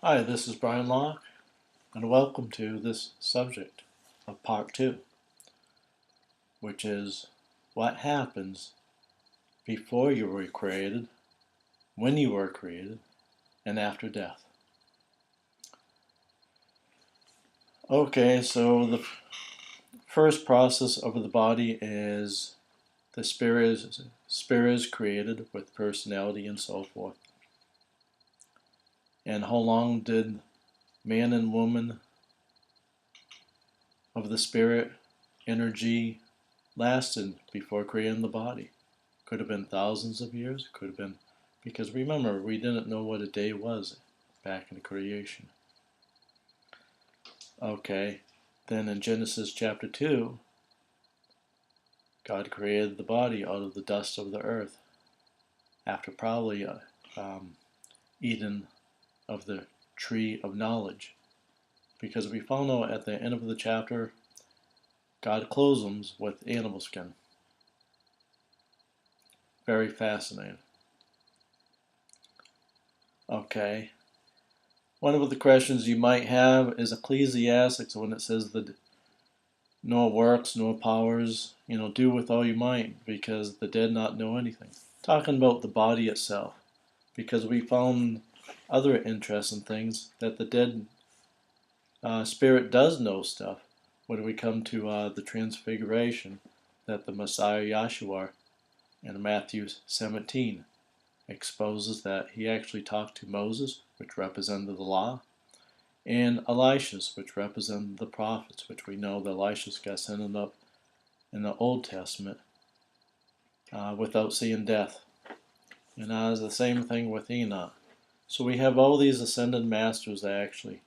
Hi, this is Brian Locke, and welcome to this subject of Part 2, which is what happens before you were created, when you were created, and after death. Okay, so the first process of the body is the spirit is created with personality and so forth. And how long did man and woman of the spirit energy lasted before creating the body? Could have been thousands of years, could have been, because remember, we didn't know what a day was back in creation. Okay, then in Genesis chapter 2, God created the body out of the dust of the earth after probably eating of the tree of knowledge. Because we found out at the end of the chapter, God clothes them with animal skin. Very fascinating. Okay. One of the questions you might have is Ecclesiastics when it says that nor works, nor powers, do with all your might, because the dead not know anything. Talking about the body itself, because we found other interesting things that the dead spirit does know stuff when we come to the transfiguration that the Messiah Yahshua in Matthew 17 exposes that he actually talked to Moses, which represented the law, and Elisha's, which represented the prophets, which we know that Elisha's got sent up in the Old Testament without seeing death. And it's the same thing with Enoch. So we have all these ascended masters that actually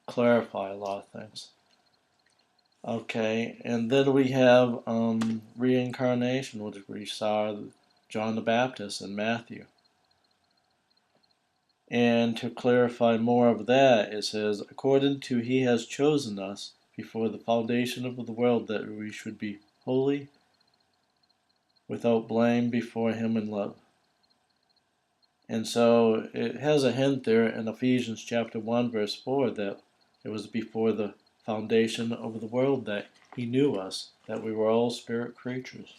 clarify a lot of things. Okay, and then we have reincarnation, which we saw John the Baptist and Matthew. And to clarify more of that, it says, according to he has chosen us before the foundation of the world that we should be holy, without blame before him in love. And so it has a hint there in Ephesians chapter 1 verse 4 that it was before the foundation of the world that he knew us, that we were all spirit creatures,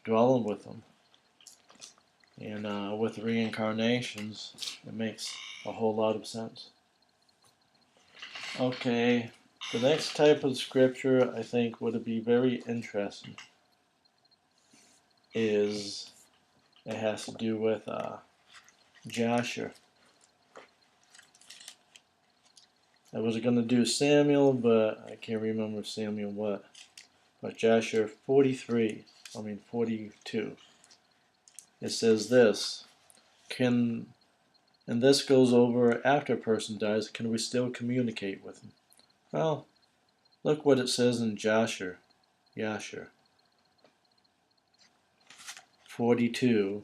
dwelling with him. And with reincarnations, it makes a whole lot of sense. Okay, the next type of scripture I think would be very interesting is it has to do with Jashar. I was going to do Samuel, but I can't remember Samuel what. But Jashar 42. It says this, and this goes over after a person dies, can we still communicate with him? Well, look what it says in Jashar 42,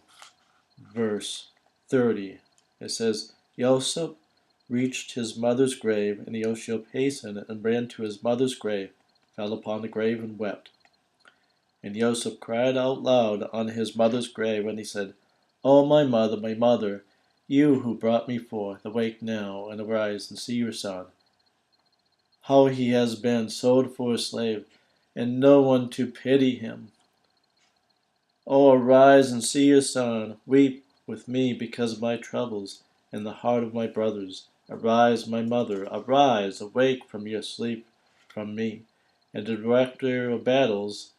verse 30. It says, Joseph reached his mother's grave, and Joseph hastened and ran to his mother's grave, fell upon the grave and wept. And Joseph cried out loud on his mother's grave, and he said, O my mother, you who brought me forth, awake now, and arise and see your son, how he has been sold for a slave, and no one to pity him. O arise and see your son, weep with me because of my troubles, and the heart of my brothers. Arise, my mother, arise, awake from your sleep from me, and the director of battles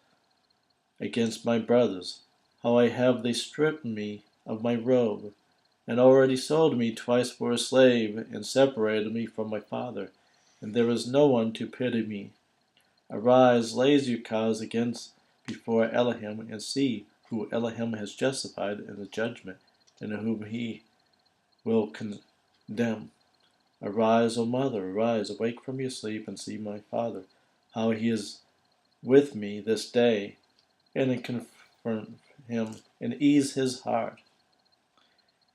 against my brothers. How have they stripped me of my robe, and already sold me twice for a slave, and separated me from my father, and there is no one to pity me. Arise, raise your cause against before Elohim, and see who Elohim has justified in the judgment, and whom he will condemn. Arise, O mother, arise, awake from your sleep, and see my father, how he is with me this day, and confront him, and ease his heart.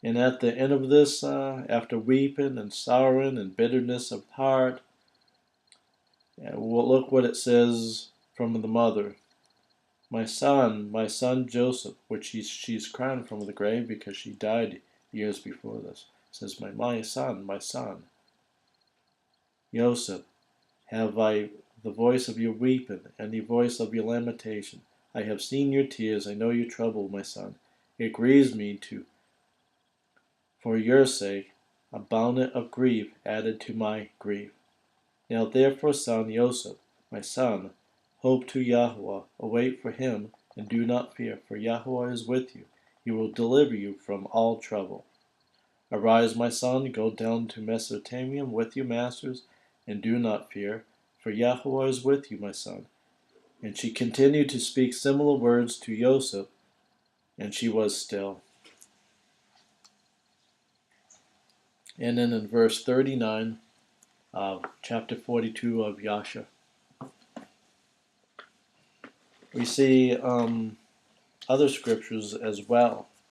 And at the end of this, after weeping and sorrowing and bitterness of heart, look what it says from the mother. My son Joseph, which she's crying from the grave because she died years before this. says, my son, my son. Joseph, have I the voice of your weeping and the voice of your lamentation? I have seen your tears, I know your trouble, my son. It grieves me for your sake, a bonnet of grief added to my grief. Now therefore, son Joseph, my son, hope to Yahweh, await for him, and do not fear, for Yahweh is with you. He will deliver you from all trouble. Arise, my son, go down to Mesopotamia with your masters, and do not fear, for Yahweh is with you, my son. And she continued to speak similar words to Joseph, and she was still. And then in verse 39 of chapter 42 of Jashar, we see other scriptures as well.